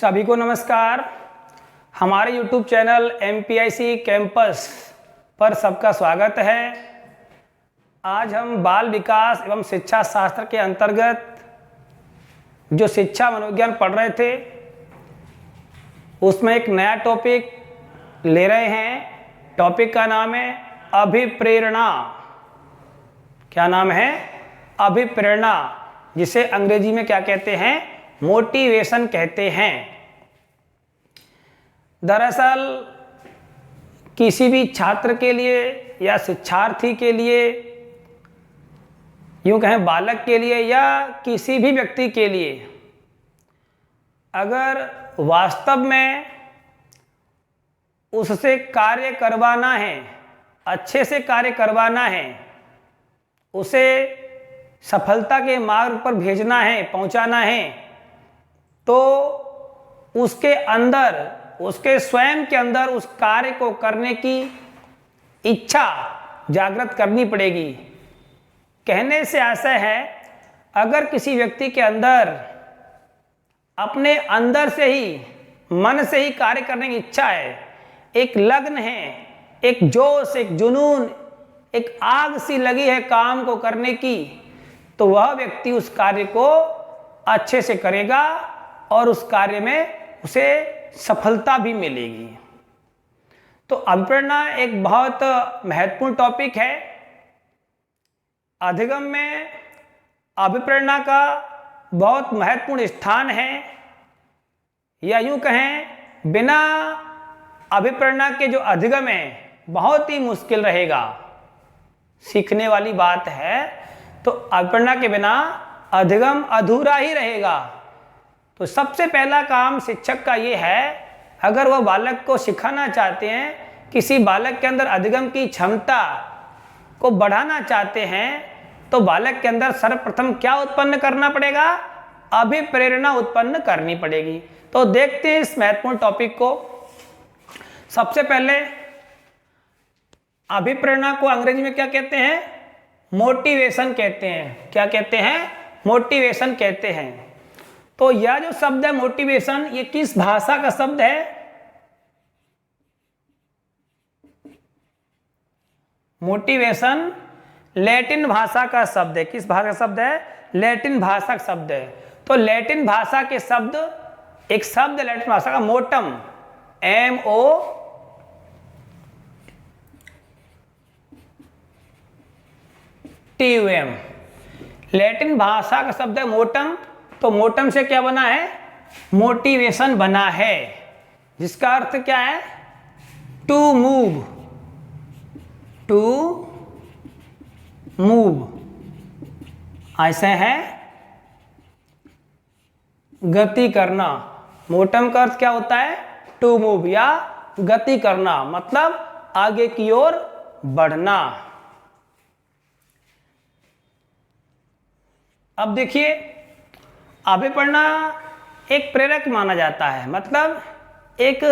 सभी को नमस्कार। हमारे YouTube चैनल MPIC कैंपस पर सबका स्वागत है। आज हम बाल विकास एवं शिक्षा शास्त्र के अंतर्गत जो शिक्षा मनोविज्ञान पढ़ रहे थे उसमें एक नया टॉपिक ले रहे हैं। टॉपिक का नाम है अभिप्रेरणा। क्या नाम है? अभिप्रेरणा, जिसे अंग्रेजी में क्या कहते हैं? मोटिवेशन कहते हैं। दरअसल किसी भी छात्र के लिए या शिक्षार्थी के लिए, यूं कहें बालक के लिए या किसी भी व्यक्ति के लिए, अगर वास्तव में उससे कार्य करवाना है, अच्छे से कार्य करवाना है, उसे सफलता के मार्ग पर भेजना है, पहुंचाना है, तो उसके अंदर, उसके स्वयं के अंदर उस कार्य को करने की इच्छा जागृत करनी पड़ेगी। कहने से आशय है, अगर किसी व्यक्ति के अंदर अपने अंदर से ही, मन से ही कार्य करने की इच्छा है, एक लगन है, एक जोश, एक जुनून, एक आग सी लगी है काम को करने की, तो वह व्यक्ति उस कार्य को अच्छे से करेगा और उस कार्य में उसे सफलता भी मिलेगी। तो अभिप्रेरणा एक बहुत महत्वपूर्ण टॉपिक है। अधिगम में अभिप्रेरणा का बहुत महत्वपूर्ण स्थान है, या यूं कहें बिना अभिप्रेरणा के जो अधिगम है बहुत ही मुश्किल रहेगा। सीखने वाली बात है, तो अभिप्रेरणा के बिना अधिगम अधूरा ही रहेगा। तो सबसे पहला काम शिक्षक का ये है, अगर वह बालक को सिखाना चाहते हैं, किसी बालक के अंदर अधिगम की क्षमता को बढ़ाना चाहते हैं, तो बालक के अंदर सर्वप्रथम क्या उत्पन्न करना पड़ेगा? अभिप्रेरणा उत्पन्न करनी पड़ेगी। तो देखते हैं इस महत्वपूर्ण टॉपिक को। सबसे पहले अभिप्रेरणा को अंग्रेजी में क्या कहते हैं? मोटिवेशन कहते हैं। क्या कहते हैं? मोटिवेशन कहते हैं। तो यह जो शब्द है मोटिवेशन, ये किस भाषा का शब्द है? मोटिवेशन लैटिन भाषा का शब्द है। किस भाषा का शब्द है? लैटिन भाषा का शब्द है। तो लैटिन भाषा के शब्द, एक शब्द लैटिन भाषा का मोटम, MOTUM, लैटिन भाषा का शब्द है मोटम। तो मोटम से क्या बना है? मोटिवेशन बना है, जिसका अर्थ क्या है? टू मूव, टू मूव, ऐसे है गति करना। मोटम का अर्थ क्या होता है? टू मूव, या गति करना, मतलब आगे की ओर बढ़ना। अब देखिए, अभिप्रेरणा एक प्रेरक माना जाता है, मतलब एक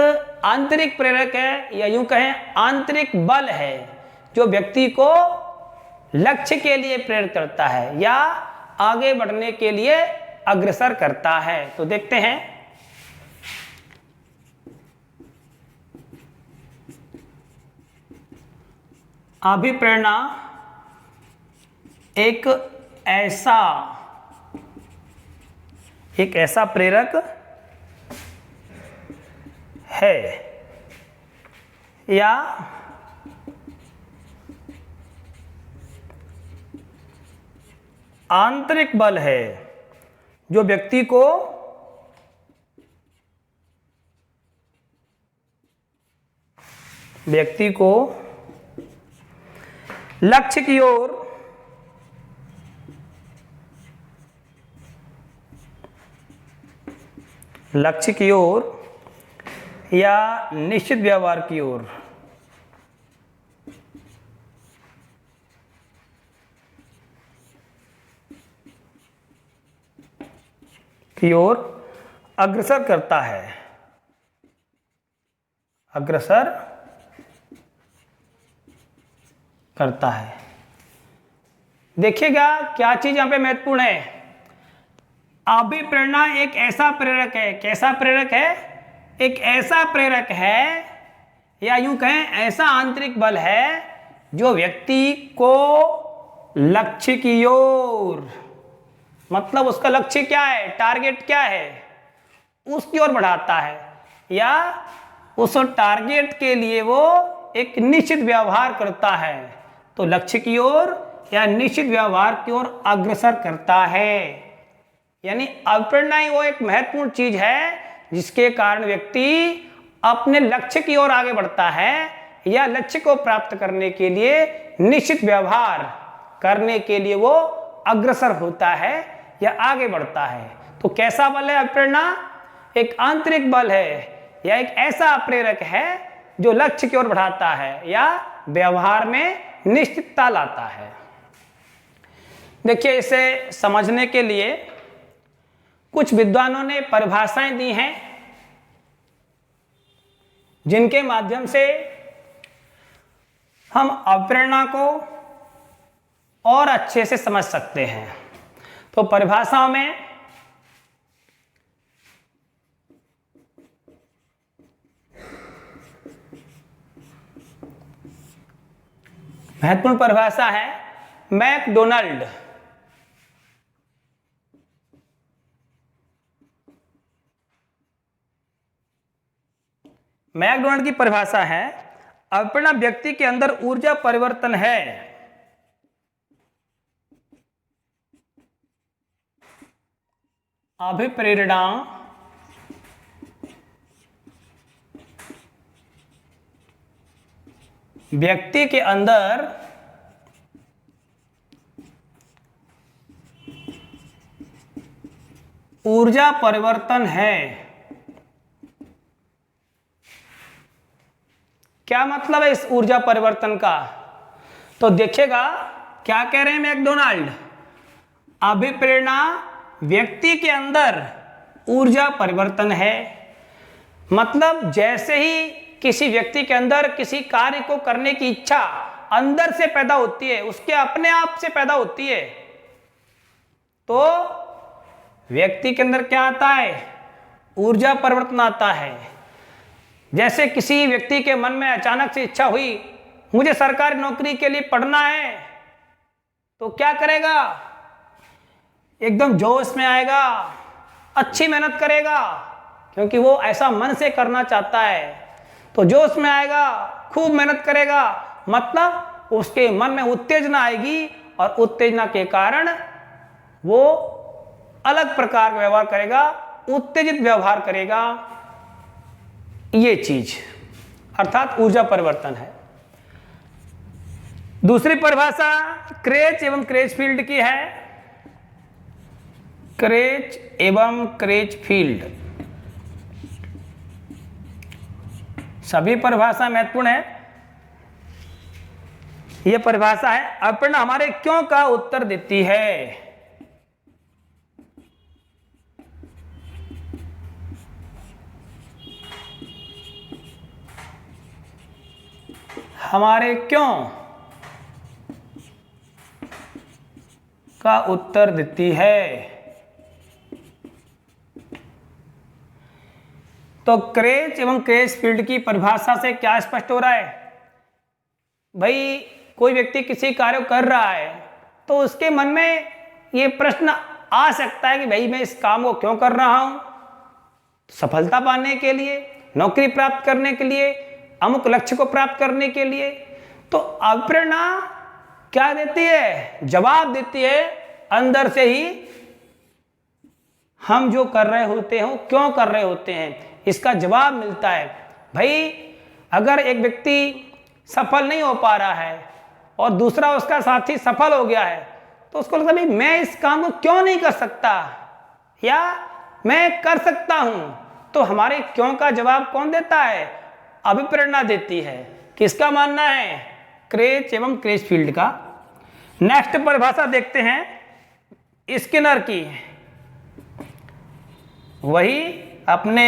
आंतरिक प्रेरक है, या यूं कहें आंतरिक बल है, जो व्यक्ति को लक्ष्य के लिए प्रेरित करता है या आगे बढ़ने के लिए अग्रसर करता है। तो देखते हैं। अभिप्रेरणा एक ऐसा प्रेरक है या आंतरिक बल है, जो व्यक्ति को लक्ष्य की ओर या निश्चित व्यवहार की ओर अग्रसर करता है। देखिएगा क्या चीज यहां पे महत्वपूर्ण है। अभिप्रेरणा एक ऐसा प्रेरक है, कैसा प्रेरक है? एक ऐसा प्रेरक है, या यूं कहें ऐसा आंतरिक बल है जो व्यक्ति को लक्ष्य की ओर, मतलब उसका लक्ष्य क्या है, टारगेट क्या है, उसकी ओर बढ़ाता है, या उस टारगेट के लिए वो एक निश्चित व्यवहार करता है। तो लक्ष्य की ओर या निश्चित व्यवहार की ओर अग्रसर करता है। यानी अभिप्रेरणा ही वो एक महत्वपूर्ण चीज है जिसके कारण व्यक्ति अपने लक्ष्य की ओर आगे बढ़ता है, या लक्ष्य को प्राप्त करने के लिए निश्चित व्यवहार करने के लिए वो अग्रसर होता है या आगे बढ़ता है। तो कैसा बल है अभिप्रेरणा? एक आंतरिक बल है, या एक ऐसा प्रेरक है जो लक्ष्य की ओर बढ़ाता है या व्यवहार में निश्चितता लाता है। देखिए, इसे समझने के लिए कुछ विद्वानों ने परिभाषाएं दी हैं जिनके माध्यम से हम अभिप्रेरणा को और अच्छे से समझ सकते हैं। तो परिभाषाओं में महत्वपूर्ण परिभाषा है मैकडोनाल्ड। मैकडोनाल्ड की परिभाषा है, अभिप्रेरणा व्यक्ति के अंदर ऊर्जा परिवर्तन है। अभिप्रेरणा व्यक्ति के अंदर ऊर्जा परिवर्तन है। क्या मतलब है इस ऊर्जा परिवर्तन का? तो देखिएगा क्या कह रहे हैं मैकडोनाल्ड, अभिप्रेरणा व्यक्ति के अंदर ऊर्जा परिवर्तन है। मतलब जैसे ही किसी व्यक्ति के अंदर किसी कार्य को करने की इच्छा अंदर से पैदा होती है, उसके अपने आप से पैदा होती है, तो व्यक्ति के अंदर क्या आता है? ऊर्जा परिवर्तन आता है। जैसे किसी व्यक्ति के मन में अचानक से इच्छा हुई, मुझे सरकारी नौकरी के लिए पढ़ना है, तो क्या करेगा? एकदम जोश में आएगा, अच्छी मेहनत करेगा, क्योंकि वो ऐसा मन से करना चाहता है। तो जोश में आएगा, खूब मेहनत करेगा, मतलब उसके मन में उत्तेजना आएगी, और उत्तेजना के कारण वो अलग प्रकार का व्यवहार करेगा, उत्तेजित व्यवहार करेगा। ये चीज अर्थात ऊर्जा परिवर्तन है। दूसरी परिभाषा क्रेच एवं क्रेचफील्ड की है। क्रेच एवं क्रेचफील्ड, सभी परिभाषा महत्वपूर्ण है। यह परिभाषा है अभिप्रेरणा हमारे क्यों का उत्तर देती है। हमारे क्यों का उत्तर देती है। तो क्रेच एवं क्रेचफील्ड की परिभाषा से क्या स्पष्ट हो रहा है? भाई कोई व्यक्ति किसी कार्य को कर रहा है तो उसके मन में ये प्रश्न आ सकता है कि भाई मैं इस काम को क्यों कर रहा हूं? सफलता पाने के लिए, नौकरी प्राप्त करने के लिए, अमुक लक्ष्य को प्राप्त करने के लिए। तो अभिप्रेरणा क्या देती है? जवाब देती है अंदर से ही, हम जो कर रहे होते हैं क्यों कर रहे होते हैं, इसका जवाब मिलता है। भाई अगर एक व्यक्ति सफल नहीं हो पा रहा है और दूसरा उसका साथी सफल हो गया है, तो उसको लगता है भाई मैं इस काम को क्यों नहीं कर सकता, या मैं कर सकता हूं। तो हमारे क्यों का जवाब कौन देता है? अभिप्रेरणा देती है। किसका मानना है? क्रेच एवं क्रेचफील्ड का। नेक्स्ट परिभाषा देखते हैं स्किनर की। वही अपने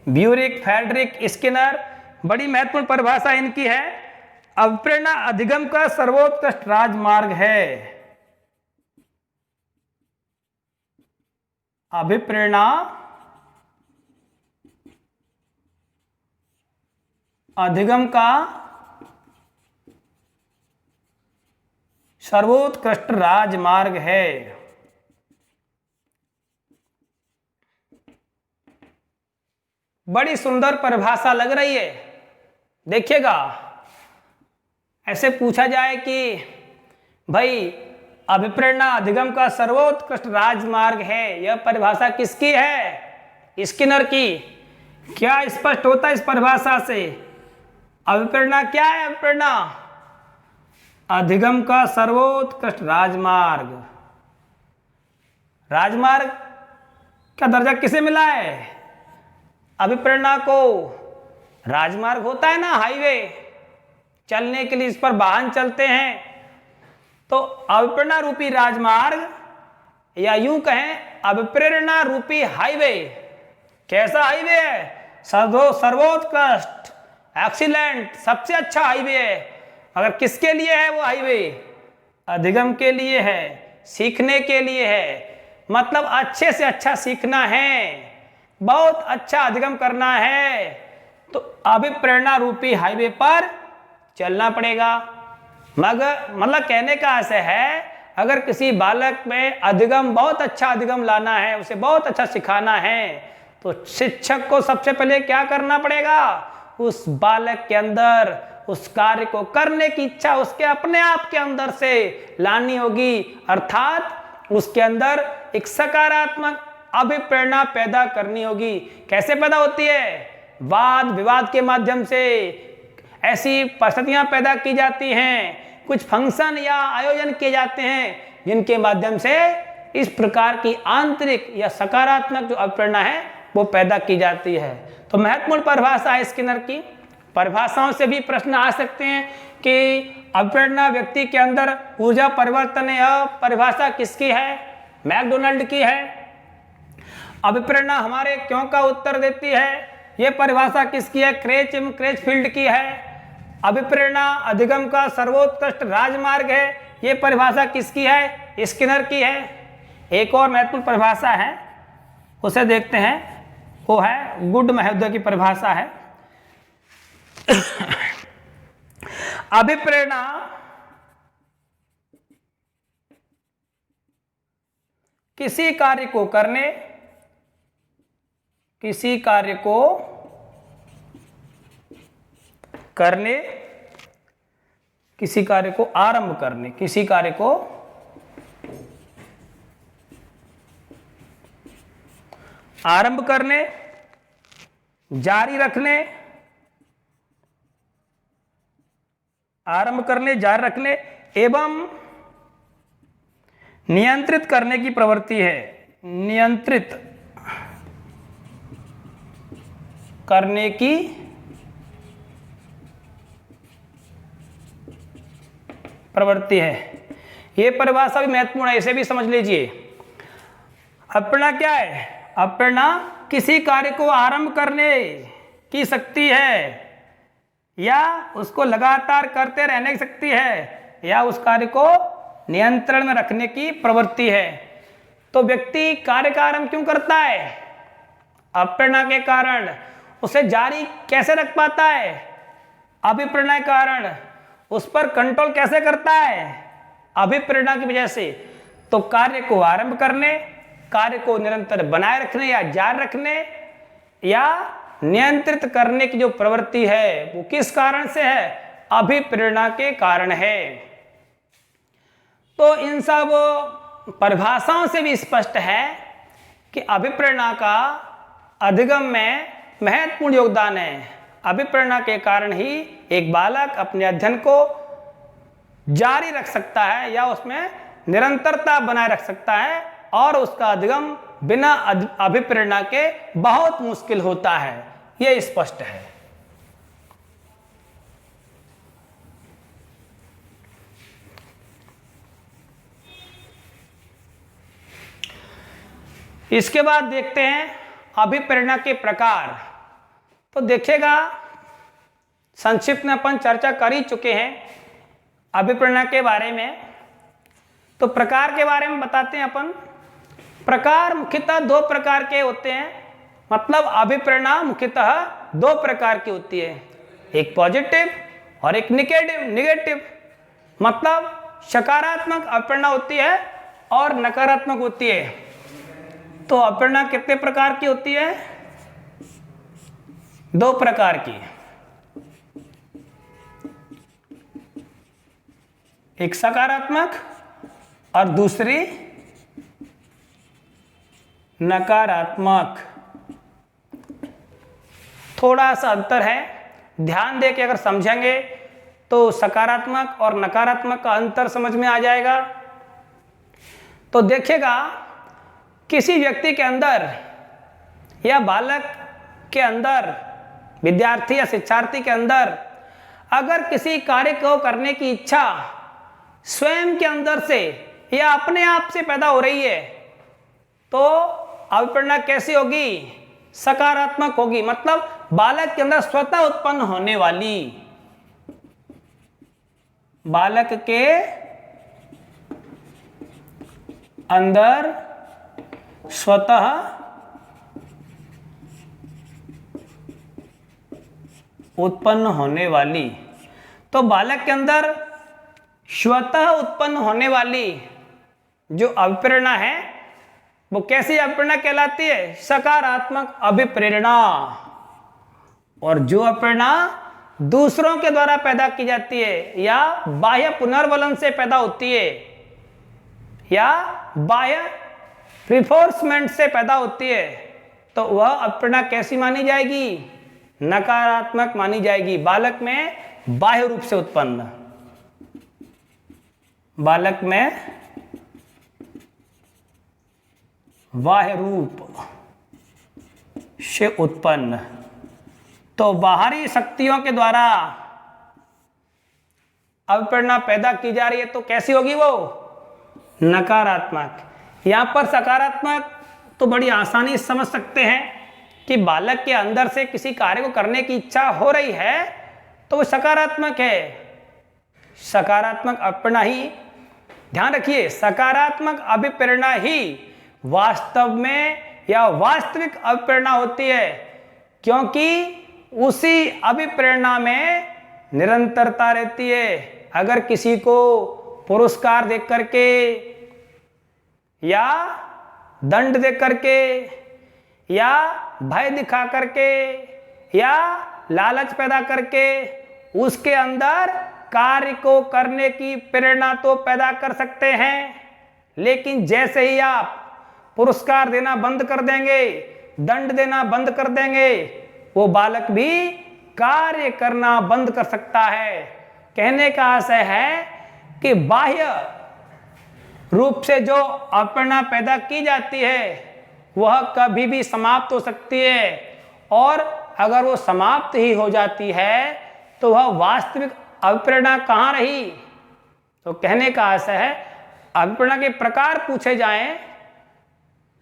ब्यूरिक, फ्रेडरिक स्किनर, बड़ी महत्वपूर्ण परिभाषा इनकी है। अभिप्रेरणा अधिगम का सर्वोत्कृष्ट राजमार्ग है। अभिप्रेरणा अधिगम का सर्वोत्कृष्ट राजमार्ग है। बड़ी सुंदर परिभाषा लग रही है। देखिएगा, ऐसे पूछा जाए कि भाई अभिप्रेरणा अधिगम का सर्वोत्कृष्ट राजमार्ग है, यह परिभाषा किसकी है? स्किनर की। क्या स्पष्ट होता है इस परिभाषा से? अभिप्रेरणा क्या है? अभिप्रेरणा अधिगम का सर्वोत्कृष्ट राजमार्ग। राजमार्ग का दर्जा किसे मिला है? अभिप्रेरणा को। राजमार्ग होता है ना, हाईवे, चलने के लिए इस पर वाहन चलते हैं। तो अभिप्रेरणा रूपी राजमार्ग, या यूं कहें अभिप्रेरणा रूपी हाईवे। कैसा हाईवे है? सर्वोत्कृष्ट, एक्सीलेंट, सबसे अच्छा हाईवे है। अगर किसके लिए है वो हाईवे? अधिगम के लिए है, सीखने के लिए है। मतलब अच्छे से अच्छा सीखना है, बहुत अच्छा अधिगम करना है, तो अभिप्रेरणा रूपी हाईवे पर चलना पड़ेगा। मगर मतलब कहने का आशय है, अगर किसी बालक में अधिगम, बहुत अच्छा अधिगम लाना है, उसे बहुत अच्छा सिखाना है, तो शिक्षक को सबसे पहले क्या करना पड़ेगा? उस बालक के अंदर उस कार्य को करने की इच्छा उसके अपने आप के अंदर से लानी होगी। अर्थात उसके अंदर एक सकारात्मक अभिप्रेरणा पैदा करनी होगी। कैसे पैदा होती है? वाद विवाद के माध्यम से ऐसी परिस्थितियां पैदा की जाती हैं, कुछ फंक्शन या आयोजन किए जाते हैं जिनके माध्यम से इस प्रकार की आंतरिक या सकारात्मक जो अभिप्रेरणा है वो पैदा की जाती है। तो महत्वपूर्ण परिभाषा है स्किनर की। परिभाषाओं से भी प्रश्न आ सकते हैं कि अभिप्रेरणा व्यक्ति के अंदर ऊर्जा परिवर्तन है, यह परिभाषा किसकी है? मैकडोनाल्ड की है। अभिप्रेरणा हमारे क्यों का उत्तर देती है, यह परिभाषा किसकी है? क्रेचफील्ड की है। अभिप्रेरणा अधिगम का सर्वोत्कृष्ट राजमार्ग है, यह परिभाषा किसकी है? स्किनर की है। एक और महत्वपूर्ण परिभाषा है, उसे देखते हैं, वो है गुड महोदय की परिभाषा है। अभिप्रेरणा किसी कार्य को करने, किसी कार्य को करने, किसी कार्य को आरंभ करने, किसी कार्य को आरंभ करने, जारी रखने, आरंभ करने, जारी रखने एवं नियंत्रित करने की प्रवृत्ति है। नियंत्रित करने की प्रवृत्ति है। यह परिभाषा भी महत्वपूर्ण है, इसे भी समझ लीजिए। अभिप्रेरणा क्या है? अभिप्रेरणा किसी कार्य को आरंभ करने की शक्ति है, या उसको लगातार करते रहने की शक्ति है, या उस कार्य को नियंत्रण में रखने की प्रवृत्ति है। तो व्यक्ति कार्य का आरंभ क्यों करता है? अभिप्रेरणा के कारण। उसे जारी कैसे रख पाता है? अभिप्रेरणा के कारण। उस पर कंट्रोल कैसे करता है? अभिप्रेरणा की वजह से। तो कार्य को आरंभ करने, कार्य को निरंतर बनाए रखने या जारी रखने या नियंत्रित करने की जो प्रवृत्ति है वो किस कारण से है? अभिप्रेरणा के कारण है। तो इन सब परिभाषाओं से भी स्पष्ट है कि अभिप्रेरणा का अधिगम में महत्वपूर्ण योगदान है। अभिप्रेरणा के कारण ही एक बालक अपने अध्ययन को जारी रख सकता है या उसमें निरंतरता बनाए रख सकता है, और उसका अधिगम बिना अभिप्रेरणा के बहुत मुश्किल होता है। यह स्पष्ट है। इसके बाद देखते हैं अभिप्रेरणा के प्रकार। तो देखिएगा, संक्षिप्त में अपन चर्चा कर ही चुके हैं अभिप्रेरणा के बारे में। तो प्रकार के बारे में बताते हैं अपन। प्रकार मुख्यतः दो प्रकार के होते हैं, मतलब अभिप्रेरणा मुख्यतः दो प्रकार की होती है, एक पॉजिटिव और एक निगेटिव। मतलब सकारात्मक अभिप्रेरणा होती है और नकारात्मक होती है। तो अभिप्रेरणा कितने प्रकार की होती है? दो प्रकार की, एक सकारात्मक और दूसरी नकारात्मक। थोड़ा सा अंतर है, ध्यान दे के अगर समझेंगे तो सकारात्मक और नकारात्मक का अंतर समझ में आ जाएगा। तो देखिएगा, किसी व्यक्ति के अंदर या बालक के अंदर, विद्यार्थी या शिक्षार्थी के अंदर अगर किसी कार्य को करने की इच्छा स्वयं के अंदर से या अपने आप से पैदा हो रही है तो अभिप्रेरणा कैसी होगी? सकारात्मक होगी। मतलब बालक के अंदर स्वतः उत्पन्न होने वाली, बालक के अंदर स्वतः उत्पन्न होने वाली, तो बालक के अंदर स्वतः उत्पन्न होने वाली जो अभिप्रेरणा है वो कैसी अभिप्रेरणा कहलाती है? सकारात्मक अभिप्रेरणा। और जो अभिप्रेरणा दूसरों के द्वारा पैदा की जाती है या बाह्य पुनर्वलन से पैदा होती है या बाह्य रिफोर्समेंट से पैदा होती है तो वह अभिप्रेरणा कैसी मानी जाएगी? नकारात्मक मानी जाएगी। बालक में बाह्य रूप से उत्पन्न, बालक में बाह्य रूप से उत्पन्न, तो बाहरी शक्तियों के द्वारा अभिप्रेरणा पैदा की जा रही है तो कैसी होगी वो? नकारात्मक। यहां पर सकारात्मक तो बड़ी आसानी से समझ सकते हैं कि बालक के अंदर से किसी कार्य को करने की इच्छा हो रही है तो वो सकारात्मक है। सकारात्मक अभिप्रेरणा ही, ध्यान रखिए, सकारात्मक अभिप्रेरणा ही वास्तव में या वास्तविक अभिप्रेरणा होती है, क्योंकि उसी अभिप्रेरणा में निरंतरता रहती है। अगर किसी को पुरस्कार देख करके या दंड देख करके या भय दिखा करके या लालच पैदा करके उसके अंदर कार्य को करने की प्रेरणा तो पैदा कर सकते हैं, लेकिन जैसे ही आप पुरस्कार देना बंद कर देंगे, दंड देना बंद कर देंगे, वो बालक भी कार्य करना बंद कर सकता है। कहने का आशय है कि बाह्य रूप से जो अभिप्रेरणा पैदा की जाती है वह कभी भी समाप्त हो सकती है, और अगर वो समाप्त ही हो जाती है तो वह वास्तविक अभिप्रेरणा कहाँ रही? तो कहने का आशय है, अभिप्रेरणा के प्रकार पूछे जाएं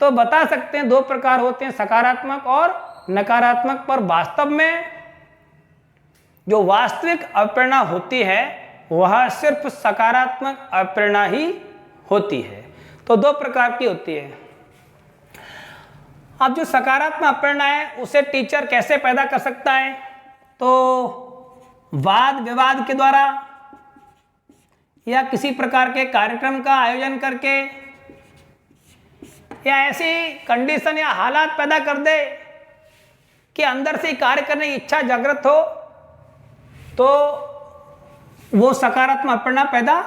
तो बता सकते हैं दो प्रकार होते हैं, सकारात्मक और नकारात्मक। पर वास्तव में जो वास्तविक अभिप्रेरणा होती है वह सिर्फ सकारात्मक अभिप्रेरणा ही होती है। तो दो प्रकार की होती है। अब जो सकारात्मक अभिप्रेरणा है उसे टीचर कैसे पैदा कर सकता है? तो वाद विवाद के द्वारा या किसी प्रकार के कार्यक्रम का आयोजन करके या ऐसी कंडीशन या हालात पैदा कर दे कि अंदर से कार्य करने की इच्छा जागृत हो तो वो सकारात्मक अभिप्रेरणा पैदा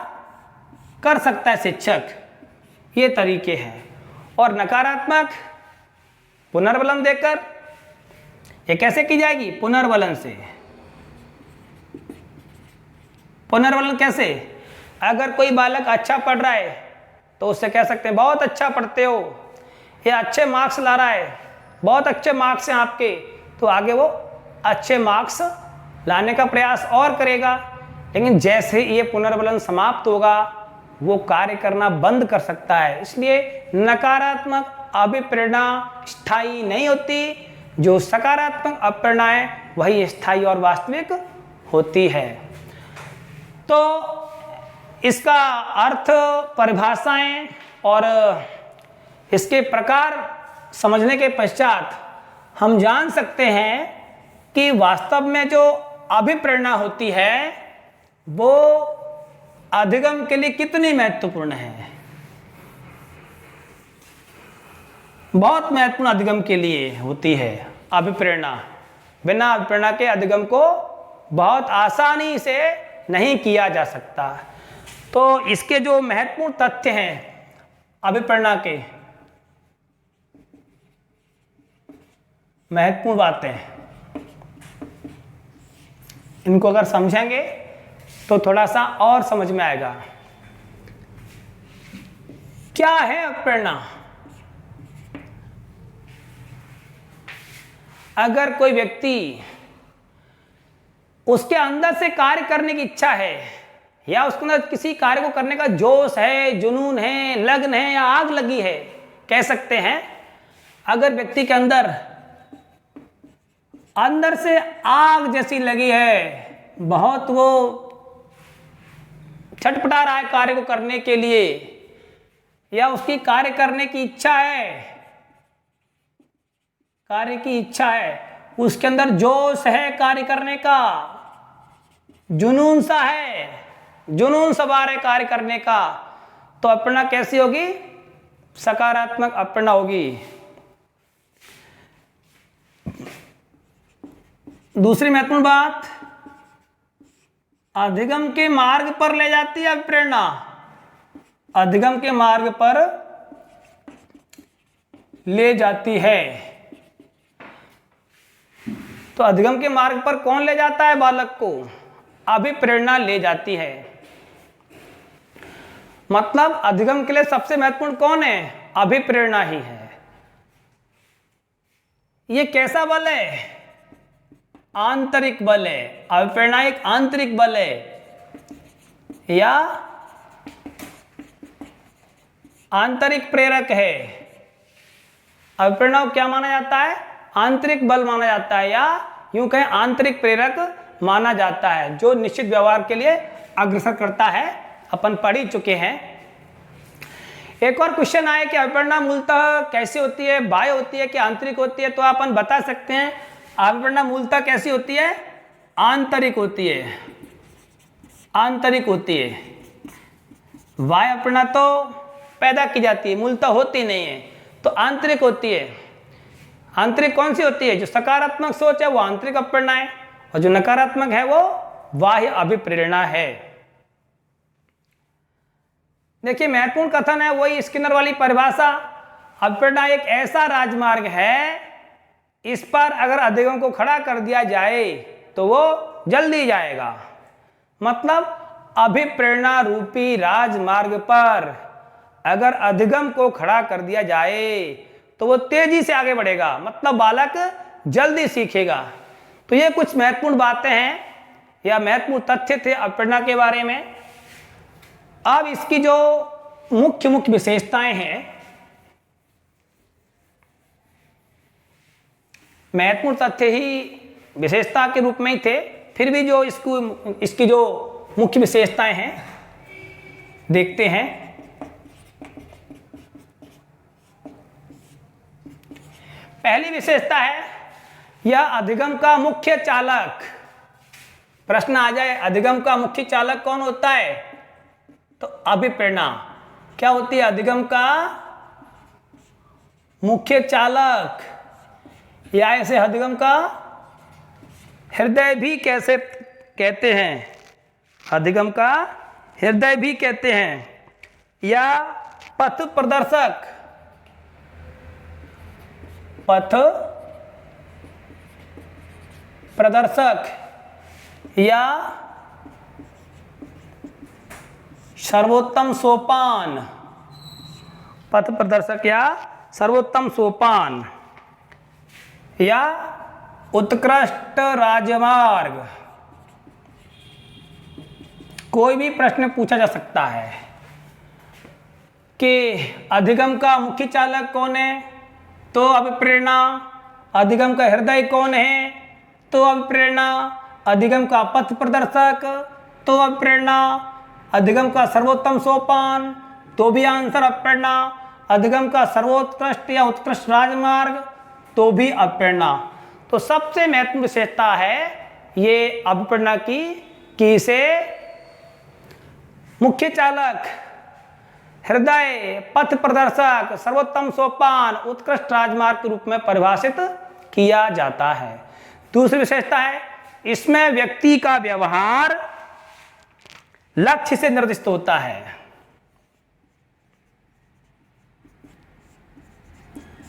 कर सकता है शिक्षक। ये तरीके हैं। और नकारात्मक पुनर्बलन देकर, ये कैसे की जाएगी? पुनर्बलन से। पुनर्बलन कैसे? अगर कोई बालक अच्छा पढ़ रहा है तो उससे कह सकते हैं बहुत अच्छा पढ़ते हो, या अच्छे मार्क्स ला रहा है, बहुत अच्छे मार्क्स हैं आपके, तो आगे वो अच्छे मार्क्स लाने का प्रयास और करेगा। लेकिन जैसे ही ये पुनर्बलन समाप्त होगा वो कार्य करना बंद कर सकता है। इसलिए नकारात्मक अभिप्रेरणा स्थायी नहीं होती, जो सकारात्मक अभिप्रेरणा है वही स्थायी और वास्तविक होती है। तो इसका अर्थ, परिभाषाएं और इसके प्रकार समझने के पश्चात हम जान सकते हैं कि वास्तव में जो अभिप्रेरणा होती है वो अधिगम के लिए कितनी महत्वपूर्ण है। बहुत महत्वपूर्ण अधिगम के लिए होती है अभिप्रेरणा। बिना अभिप्रेरणा के अधिगम को बहुत आसानी से नहीं किया जा सकता। तो इसके जो महत्वपूर्ण तथ्य हैं अभिप्रेरणा के, महत्वपूर्ण बातें, इनको अगर समझेंगे तो थोड़ा सा और समझ में आएगा। क्या है अभिप्रेरणा? अगर कोई व्यक्ति उसके अंदर से कार्य करने की इच्छा है या उसके अंदर किसी कार्य को करने का जोश है, जुनून है, लगन है या आग लगी है, कह सकते हैं, अगर व्यक्ति के अंदर से आग जैसी लगी है, बहुत वो छटपटा रहा है कार्य को करने के लिए, या उसकी कार्य करने की इच्छा है, कार्य की इच्छा है, उसके अंदर जोश है कार्य करने का, जुनून सा है, जुनून सवार है कार्य करने का, तो अप्रेरणा कैसी होगी? सकारात्मक अप्रेरणा होगी। दूसरी महत्वपूर्ण बात, अधिगम के मार्ग पर ले जाती है अभिप्रेरणा। अधिगम के मार्ग पर ले जाती है। तो अधिगम के मार्ग पर कौन ले जाता है बालक को? अभिप्रेरणा ले जाती है। मतलब अधिगम के लिए सबसे महत्वपूर्ण कौन है? अभिप्रेरणा ही है। ये कैसा बल है? आंतरिक बल है। अभिप्रेरणा एक आंतरिक बल है या आंतरिक प्रेरक है। अभिप्रेरणा को क्या माना जाता है? आंतरिक बल माना जाता है, या यूं कहें आंतरिक प्रेरक माना जाता है, जो निश्चित व्यवहार के लिए अग्रसर करता है। अपन पढ़ ही चुके हैं। एक और क्वेश्चन आए कि अभिप्रेरणा मूलतः कैसी होती है, बाह्य होती है कि आंतरिक होती है? तो अपन बता सकते हैं अभिप्रेरणा मूलतः कैसी होती है? आंतरिक होती है। आंतरिक होती है। बाह्य अभिप्रेरणा तो पैदा की जाती है, मूलतः होती नहीं है, तो आंतरिक होती है। आंतरिक कौन सी होती है? जो सकारात्मक सोच है वो आंतरिक अभिप्रेरणा है, और जो नकारात्मक है वो बाह्य अभिप्रेरणा है। देखिए महत्वपूर्ण कथन है वही स्किनर वाली परिभाषा। अभिप्रेरणा एक ऐसा राजमार्ग है, इस पर अगर अधिगम को खड़ा कर दिया जाए तो वो जल्दी जाएगा। मतलब अभिप्रेरणा रूपी राजमार्ग पर अगर अधिगम को खड़ा कर दिया जाए तो वो तेजी से आगे बढ़ेगा, मतलब बालक जल्दी सीखेगा। तो ये कुछ महत्वपूर्ण बातें हैं या महत्वपूर्ण तथ्य थे अभिप्रेरणा के बारे में। अब इसकी जो मुख्य मुख्य विशेषताएं हैं, महत्वपूर्ण तथ्य ही विशेषता के रूप में ही थे, फिर भी जो इसकी जो मुख्य विशेषताएं हैं देखते हैं। पहली विशेषता है यह अधिगम का मुख्य चालक। प्रश्न आ जाए अधिगम का मुख्य चालक कौन होता है? तो अभिप्रेरणा। क्या होती है अधिगम का मुख्य चालक, या ऐसे अधिगम का हृदय भी कैसे कहते हैं? अधिगम का हृदय भी कहते हैं, या पथ प्रदर्शक। पथ प्रदर्शक या सर्वोत्तम सोपान। पथ प्रदर्शक या सर्वोत्तम सोपान या उत्कृष्ट राजमार्ग। कोई भी प्रश्न पूछा जा सकता है कि अधिगम का मुख्य चालक कौन है? तो अभिप्रेरणा। अधिगम का हृदय कौन है? तो अभिप्रेरणा। अधिगम का पथ प्रदर्शक तो अभिप्रेरणा। अधिगम का सर्वोत्तम सोपान तो भी आंसर अभिप्रेरणा। अधिगम का सर्वोत्कृष्ट या उत्कृष्ट राजमार्ग, तो भी अभिप्रेरणा। तो सबसे महत्वपूर्ण विशेषता है ये अभिप्रेरणा की कि इसे मुख्य चालक, हृदय, पथ प्रदर्शक, सर्वोत्तम सोपान, उत्कृष्ट राजमार्ग के रूप में परिभाषित किया जाता है। दूसरी विशेषता है इसमें व्यक्ति का व्यवहार लक्ष्य से निर्दिष्ट होता है।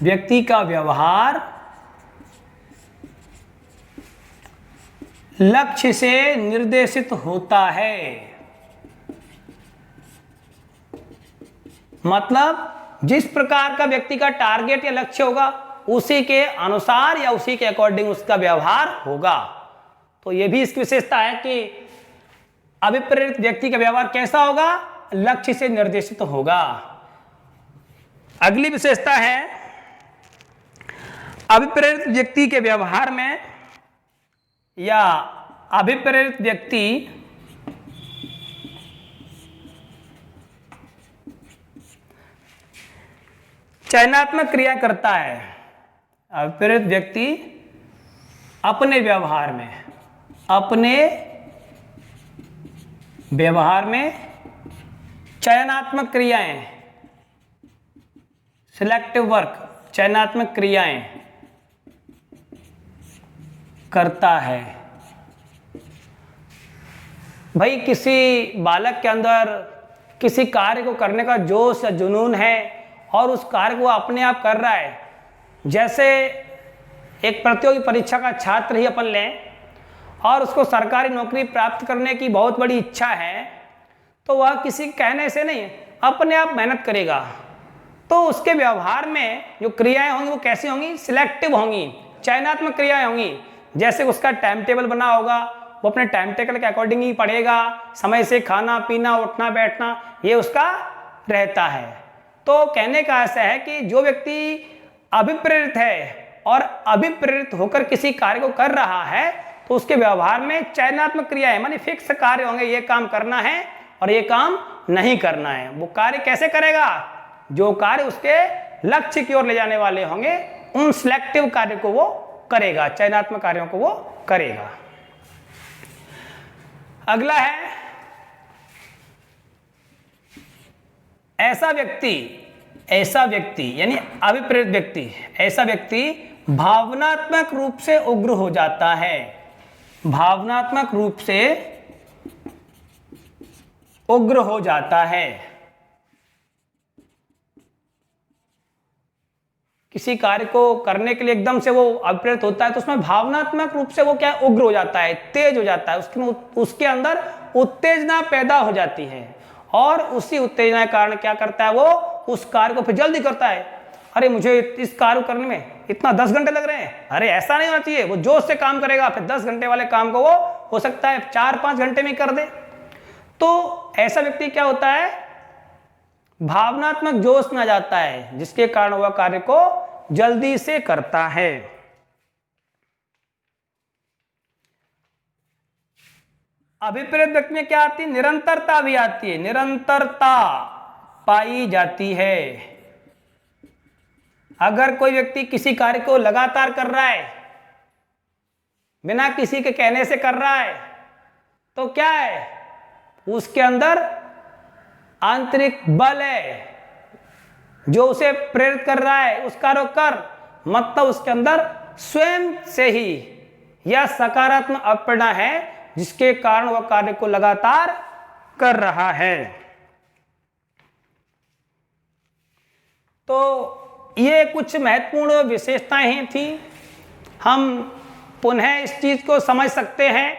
व्यक्ति का व्यवहार लक्ष्य से निर्देशित होता है। मतलब जिस प्रकार का व्यक्ति का टारगेट या लक्ष्य होगा उसी के अनुसार या उसी के अकॉर्डिंग उसका व्यवहार होगा। तो यह भी इसकी विशेषता है कि अभिप्रेरित व्यक्ति का व्यवहार कैसा होगा, लक्ष्य से निर्देशित होगा। अगली विशेषता है अभिप्रेरित व्यक्ति के व्यवहार में या अभिप्रेरित व्यक्ति चयनात्मक क्रिया करता है। अभिप्रेरित व्यक्ति अपने व्यवहार में चयनात्मक क्रियाएं, सिलेक्टिव वर्क, चयनात्मक क्रियाएं करता है। भाई किसी बालक के अंदर किसी कार्य को करने का जोश या जुनून है और उस कार्य को अपने आप कर रहा है। जैसे एक प्रतियोगी परीक्षा का छात्र ही अपन लें और उसको सरकारी नौकरी प्राप्त करने की बहुत बड़ी इच्छा है, तो वह किसी कहने से नहीं अपने आप मेहनत करेगा। तो उसके व्यवहार में जो क्रियाएं होंगी वो कैसी होंगी, सिलेक्टिव होंगी, चयनात्मक क्रियाएं होंगी। जैसे उसका टाइम टेबल बना होगा, वो अपने टाइम टेबल के अकॉर्डिंग ही पढ़ेगा, समय से खाना पीना उठना बैठना ये उसका रहता है। तो कहने का ऐसा है कि जो व्यक्ति अभिप्रेरित है और अभिप्रेरित होकर किसी कार्य को कर रहा है तो उसके व्यवहार में चयनात्मक क्रियाएं मानी फिक्स कार्य होंगे, ये काम करना है और ये काम नहीं करना है। वो कार्य कैसे करेगा, जो कार्य उसके लक्ष्य की ओर ले जाने वाले होंगे उन सिलेक्टिव कार्य को वो करेगा, चयनात्मक कार्यों को वो करेगा। अगला है ऐसा व्यक्ति यानी अभिप्रेरित व्यक्ति, ऐसा व्यक्ति भावनात्मक रूप से उग्र हो जाता है। भावनात्मक रूप से उग्र हो जाता है। किसी कार्य को करने के लिए एकदम से वो अभिप्रेरित होता है तो उसमें भावनात्मक रूप से वो क्या उग्र हो जाता है, तेज हो जाता है, उसके अंदर उत्तेजना पैदा हो जाती है और उसी उत्तेजना के कारण क्या करता है, वो उस कार्य को फिर जल्दी करता है। अरे मुझे इस कार्य करने में इतना 10 घंटे लग रहे हैं, अरे ऐसा नहीं होना चाहिए। वो जोश से काम करेगा, फिर 10 घंटे वाले काम को वो हो सकता है 4-5 घंटे में कर दे। तो ऐसा व्यक्ति क्या होता है, भावनात्मक जोश में आ जाता है जिसके कारण वह कार्य को जल्दी से करता है। अभिप्रेत व्यक्ति में क्या आती है, निरंतरता भी आती है, निरंतरता पाई जाती है। अगर कोई व्यक्ति किसी कार्य को लगातार कर रहा है, बिना किसी के कहने से कर रहा है, तो क्या है, उसके अंदर आंतरिक बल है जो उसे प्रेरित कर रहा है उस कार्य को कर, मतलब उसके अंदर स्वयं से ही यह सकारात्मक अभिप्रेरणा है जिसके कारण वह कार्य को लगातार कर रहा है। तो ये कुछ महत्वपूर्ण विशेषताएं ही थी। हम पुनः इस चीज को समझ सकते हैं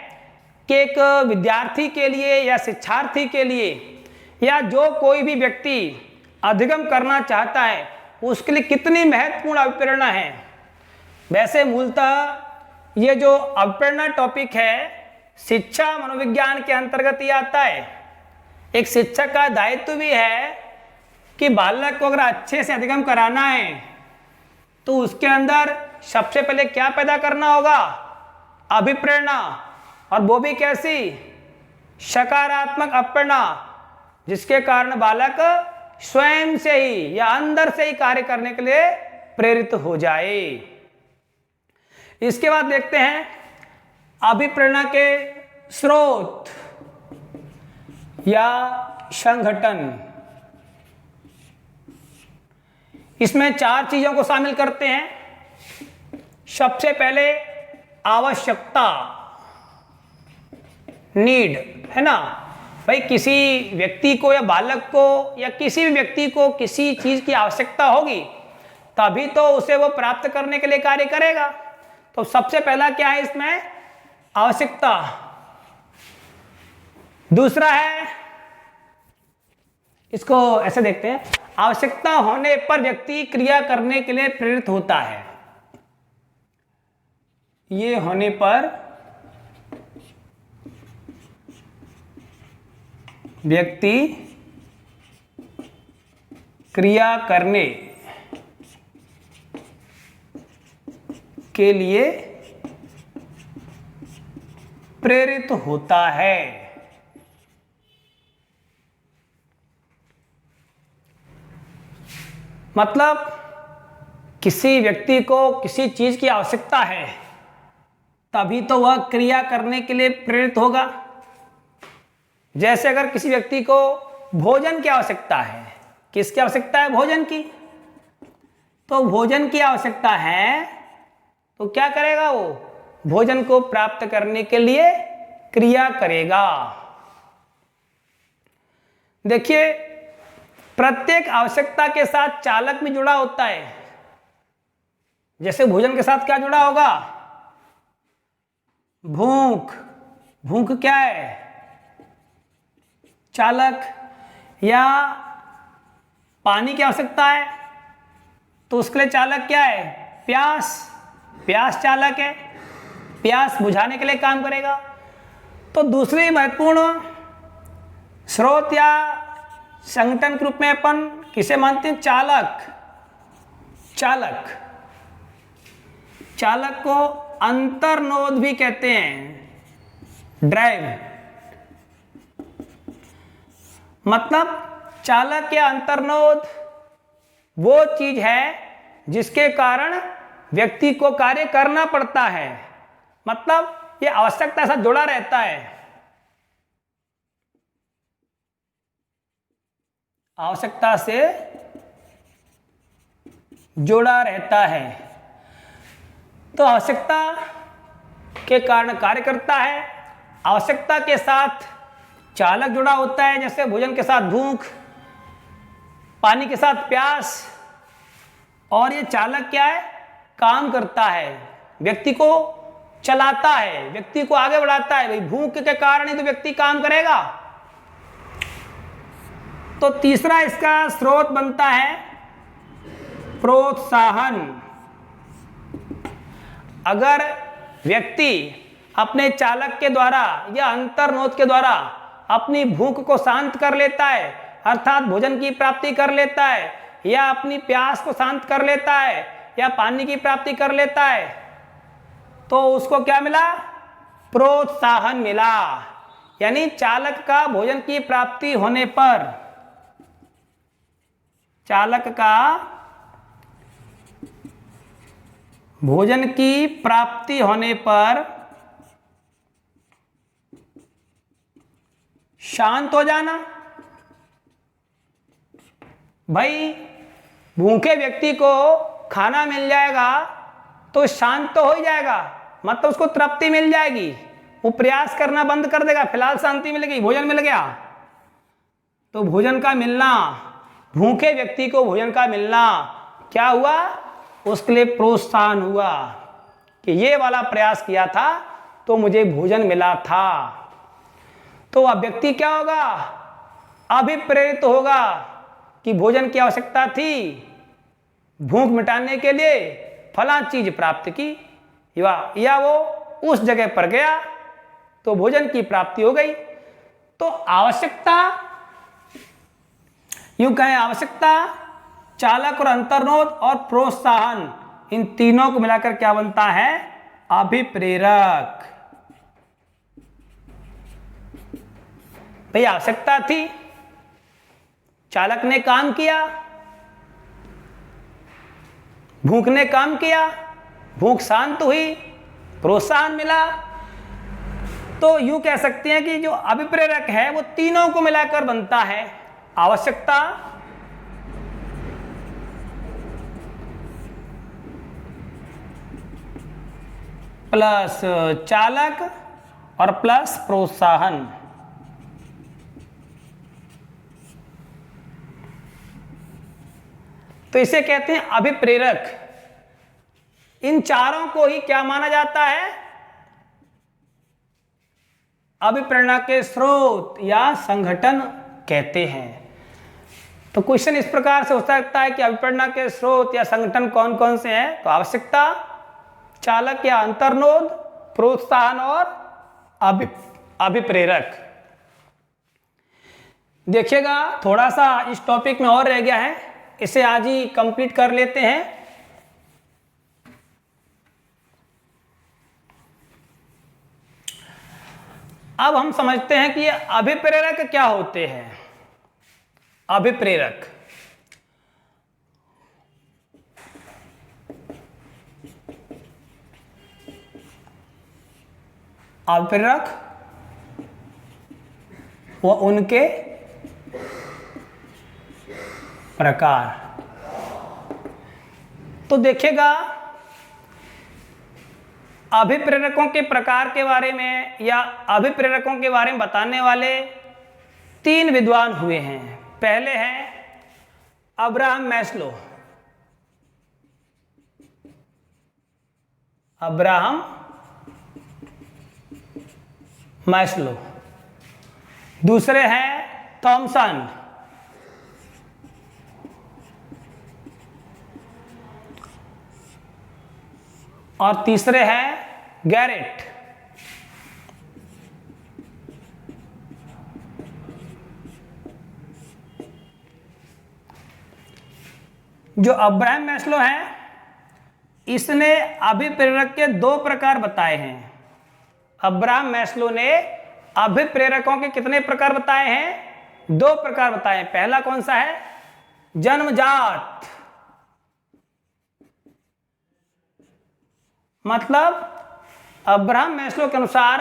कि एक विद्यार्थी के लिए या शिक्षार्थी के लिए या जो कोई भी व्यक्ति अधिगम करना चाहता है उसके लिए कितनी महत्वपूर्ण अभिप्रेरणा है। वैसे मूलतः ये जो अभिप्रेरणा टॉपिक है शिक्षा मनोविज्ञान के अंतर्गत ही आता है। एक शिक्षक का दायित्व भी है कि बालक को अगर अच्छे से अधिगम कराना है तो उसके अंदर सबसे पहले क्या पैदा करना होगा, अभिप्रेरणा, और वो भी कैसी, सकारात्मक अभिप्रेरणा, जिसके कारण बालक स्वयं से ही या अंदर से ही कार्य करने के लिए प्रेरित हो जाए। इसके बाद देखते हैं अभिप्रेरणा के स्रोत या संगठन। इसमें 4 चीजों को शामिल करते हैं। सबसे पहले आवश्यकता, नीड, है ना भाई। किसी व्यक्ति को या बालक को या किसी भी व्यक्ति को किसी चीज की आवश्यकता होगी तभी तो उसे वो प्राप्त करने के लिए कार्य करेगा। तो सबसे पहला क्या है इसमें? आवश्यकता। दूसरा है, इसको ऐसे देखते हैं, आवश्यकता होने पर व्यक्ति क्रिया करने के लिए प्रेरित होता है। ये होने पर व्यक्ति क्रिया करने के लिए प्रेरित होता है। मतलब किसी व्यक्ति को किसी चीज की आवश्यकता है तभी तो वह क्रिया करने के लिए प्रेरित होगा। जैसे अगर किसी व्यक्ति को भोजन की आवश्यकता है, किसकी आवश्यकता है? भोजन की। तो भोजन की आवश्यकता है तो क्या करेगा? वो भोजन को प्राप्त करने के लिए क्रिया करेगा। देखिए, प्रत्येक आवश्यकता के साथ चालक भी जुड़ा होता है। जैसे भोजन के साथ क्या जुड़ा होगा? भूख। भूख क्या है? चालक। या पानी की आवश्यकता है तो उसके लिए चालक क्या है? प्यास। प्यास चालक है, प्यास बुझाने के लिए काम करेगा। तो दूसरी महत्वपूर्ण स्रोत या संगठन के रूप में अपन किसे मानते हैं? चालक। चालक, चालक को अंतर्नोद भी कहते हैं, ड्राइव। मतलब चालक या अंतर्नोद वो चीज है जिसके कारण व्यक्ति को कार्य करना पड़ता है। मतलब ये आवश्यकता से जुड़ा रहता है। आवश्यकता से जुड़ा रहता है तो आवश्यकता के कारण कार्य करता है। आवश्यकता के साथ चालक जुड़ा होता है, जैसे भोजन के साथ भूख, पानी के साथ प्यास। और ये चालक क्या है? काम करता है, व्यक्ति को चलाता है, व्यक्ति को आगे बढ़ाता है। भाई भूख के कारण ही तो व्यक्ति काम करेगा। तो तीसरा इसका स्रोत बनता है प्रोत्साहन। अगर व्यक्ति अपने चालक के द्वारा या अंतर्नोद के द्वारा अपनी भूख को शांत कर लेता है, अर्थात भोजन की प्राप्ति कर लेता है, या अपनी प्यास को शांत कर लेता है, या पानी की प्राप्ति कर लेता है, तो उसको क्या मिला? प्रोत्साहन मिला। यानी चालक का भोजन की प्राप्ति होने पर, चालक का भोजन की प्राप्ति होने पर शांत हो जाना। भाई भूखे व्यक्ति को खाना मिल जाएगा तो शांत तो हो ही जाएगा, मतलब उसको तृप्ति मिल जाएगी, वो प्रयास करना बंद कर देगा। फिलहाल शांति मिल गई, भोजन मिल गया। तो भोजन का मिलना, भूखे व्यक्ति को भोजन का मिलना क्या हुआ? उसके लिए प्रोत्साहन हुआ कि ये वाला प्रयास किया था तो मुझे भोजन मिला था। तो वह व्यक्ति क्या होगा? अभिप्रेरित होगा कि भोजन की आवश्यकता थी, भूख मिटाने के लिए फला चीज प्राप्त की, या वो उस जगह पर गया तो भोजन की प्राप्ति हो गई। तो आवश्यकता, यूं कहें आवश्यकता, चालक और अंतर्नोद और प्रोत्साहन, इन तीनों को मिलाकर क्या बनता है? अभिप्रेरक। भाई आवश्यकता थी, चालक ने काम किया, भूख ने काम किया, भूख शांत हुई, प्रोत्साहन मिला। तो यूं कह सकते हैं कि जो अभिप्रेरक है वो तीनों को मिलाकर बनता है। आवश्यकता, प्लस चालक और प्लस प्रोत्साहन। तो इसे कहते हैं अभिप्रेरक। इन चारों को ही क्या माना जाता है? अभिप्रेरणा के स्रोत या संगठन कहते हैं। तो क्वेश्चन इस प्रकार से हो सकता है कि अभिप्रेरणा के स्रोत या संगठन कौन कौन से हैं? तो आवश्यकता, चालक या अंतर्नोद, प्रोत्साहन और अभिप्रेरक। देखिएगा थोड़ा सा इस टॉपिक में और रह गया है, इसे आज ही कंप्लीट कर लेते हैं। अब हम समझते हैं कि ये अभिप्रेरक क्या होते हैं। अभिप्रेरक अभिप्रेरक व उनके प्रकार। तो देखिएगा अभिप्रेरकों के प्रकार के बारे में या अभिप्रेरकों के बारे में बताने वाले 3 विद्वान हुए हैं। पहले हैं अब्राहम मैस्लो। Abraham Maslow. दूसरे हैं थॉमसन। और तीसरे हैं गैरेट। जो अब्राहम मैस्लो है, इसने अभिप्रेरक के 2 प्रकार बताए हैं। अब्राहम मैस्लो ने अभिप्रेरकों के कितने प्रकार बताए हैं? 2 प्रकार बताए हैं। पहला कौन सा है? जन्मजात। मतलब अब्राहम मैस्लो के अनुसार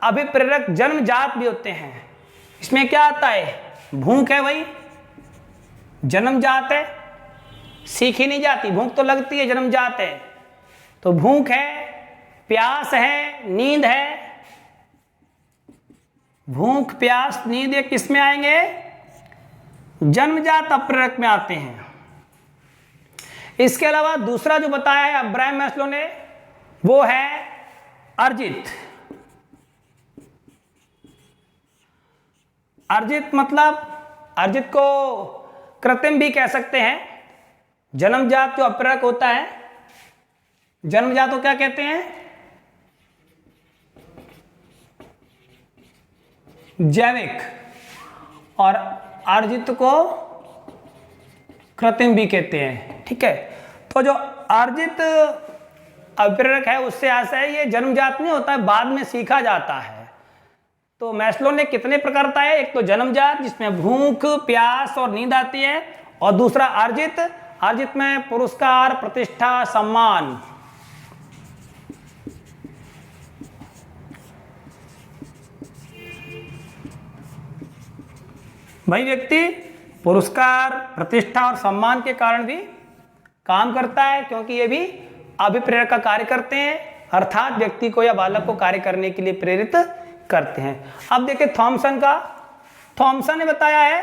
अभिप्रेरक जन्मजात भी होते हैं। इसमें क्या आता है? भूख है, वही जन्मजात है, सीखी नहीं जाती। भूख तो लगती है, जन्मजात है। तो भूख है, प्यास है, नींद है। भूख, प्यास, नींद ये किस में आएंगे? जन्मजात अभिप्रेरक में आते हैं। इसके अलावा दूसरा जो बताया है अब्राहम मैस्लो ने, वो है अर्जित। अर्जित मतलब अर्जित को कृत्रिम भी कह सकते हैं। जन्मजात जो अभिप्रेरक होता है, जन्मजात को क्या कहते हैं? जैविक। और अर्जित को कृत्रिम भी कहते हैं। ठीक है। तो जो अर्जित अभिप्रेरक है उससे आशा है ये जन्मजात नहीं होता है, बाद में सीखा जाता है। तो मैस्लो ने कितने प्रकार बताए? एक तो जन्मजात जिसमें भूख, प्यास और नींद आती है, और दूसरा अर्जित। अर्जित में पुरस्कार, प्रतिष्ठा, सम्मान। वही व्यक्ति पुरस्कार, प्रतिष्ठा और सम्मान के कारण भी काम करता है, क्योंकि ये भी अभिप्रेरक का कार्य करते हैं, अर्थात व्यक्ति को या बालक को कार्य करने के लिए प्रेरित करते हैं। अब देखिए थॉमसन का। थॉमसन ने बताया है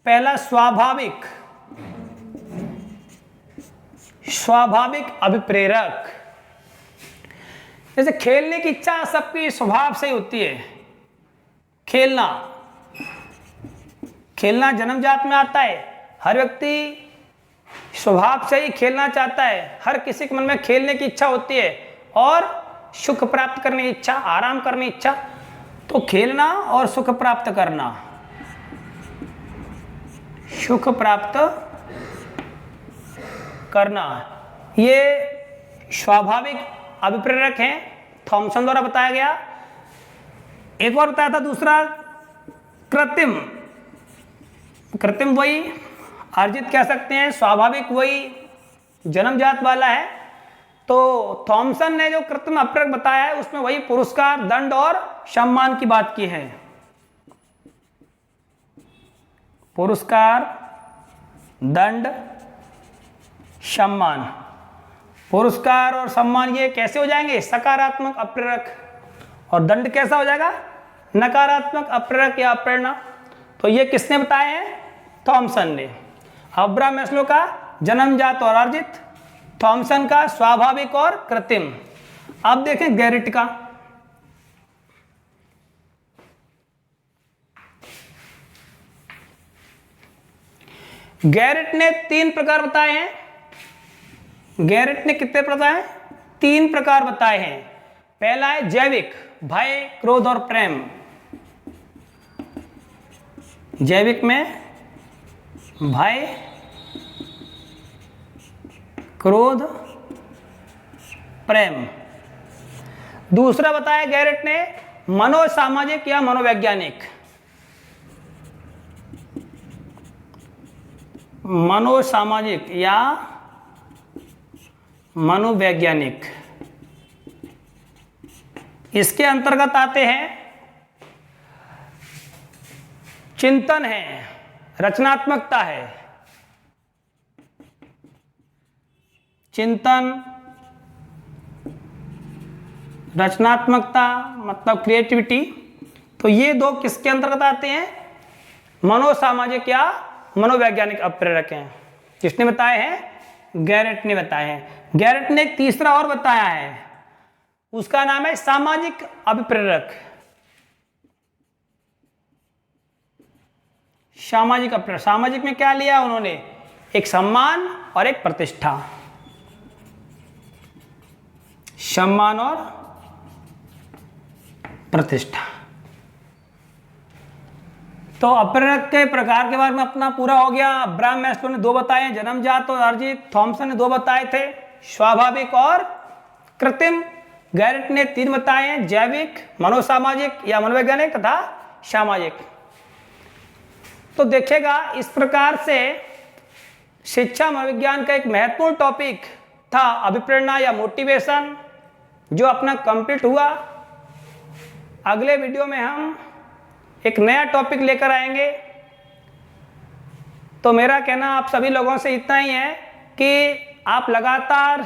पहला स्वाभाविक अभिप्रेरक। जैसे खेलने की इच्छा सबकी स्वभाव से होती है। खेलना जन्मजात में आता है। हर व्यक्ति स्वभाव से ही खेलना चाहता है। हर किसी के मन में खेलने की इच्छा होती है, और सुख प्राप्त करने की इच्छा, आराम करने की इच्छा। तो खेलना और सुख प्राप्त करना, सुख प्राप्त करना, ये स्वाभाविक अभिप्रेरक हैं, थॉमसन द्वारा बताया गया। एक और बताया था दूसरा कृत्रिम कृत्रिम वही, अर्जित कह सकते हैं, स्वाभाविक वही जन्मजात वाला है। तो थॉमसन ने जो कृत्रिम अपरक बताया है उसमें वही पुरस्कार, दंड और सम्मान की बात की है। पुरस्कार, दंड, सम्मान। पुरस्कार और सम्मान ये कैसे हो जाएंगे? सकारात्मक अप्रेरक। और दंड कैसा हो जाएगा? नकारात्मक अप्रेरक या प्रेरणा। तो ये किसने बताए हैं? थॉमसन ने। अब्राहम मैस्लो का जन्मजात और अर्जित, थॉमसन का स्वाभाविक और कृत्रिम। अब देखें गैरिट का। गैरिट ने 3 प्रकार बताए हैं। गैरिट ने कितने बताए? 3 प्रकार बताए हैं। पहला है जैविक, भय, क्रोध और प्रेम। जैविक में भय, क्रोध, प्रेम। दूसरा बताया गैरिट ने मनोसामाजिक या मनोवैज्ञानिक। मनोसामाजिक या मनोवैज्ञानिक। इसके अंतर्गत आते हैं चिंतन है, रचनात्मकता है। चिंतन, रचनात्मकता मतलब क्रिएटिविटी। तो ये 2 किसके अंतर्गत आते हैं? मनोसामाजिक या मनोवैज्ञानिक अप्रेरक हैं। किसने बताए हैं? गैरिट ने बताए हैं। गैरिट ने एक तीसरा और बताया है, उसका नाम है सामाजिक अभिप्रेरक। सामाजिक अप्रेरक। सामाजिक में क्या लिया उन्होंने? एक सम्मान और एक प्रतिष्ठा। सम्मान और प्रतिष्ठा। तो अप्रेरक के प्रकार के बारे में अपना पूरा हो गया। अब्राहम मैस्लो ने 2 बताए, जन्मजात और अर्जित। थॉमसन ने 2 बताए थे, स्वाभाविक और कृत्रिम। गैरिट ने 3 बताए हैं, जैविक, मनोसामाजिक या मनोवैज्ञानिक तथा सामाजिक। तो देखिएगा इस प्रकार से शिक्षा मनोविज्ञान का एक महत्वपूर्ण टॉपिक था अभिप्रेरणा या मोटिवेशन, जो अपना कंप्लीट हुआ। अगले वीडियो में हम एक नया टॉपिक लेकर आएंगे। तो मेरा कहना आप सभी लोगों से इतना ही है कि आप लगातार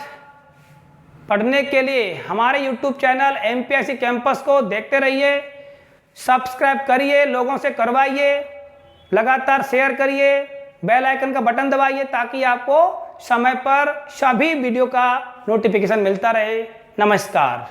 पढ़ने के लिए हमारे YouTube चैनल MPSC कैंपस को देखते रहिए, सब्सक्राइब करिए, लोगों से करवाइए, लगातार शेयर करिए, बेल आइकन का बटन दबाइए ताकि आपको समय पर सभी वीडियो का नोटिफिकेशन मिलता रहे। नमस्कार।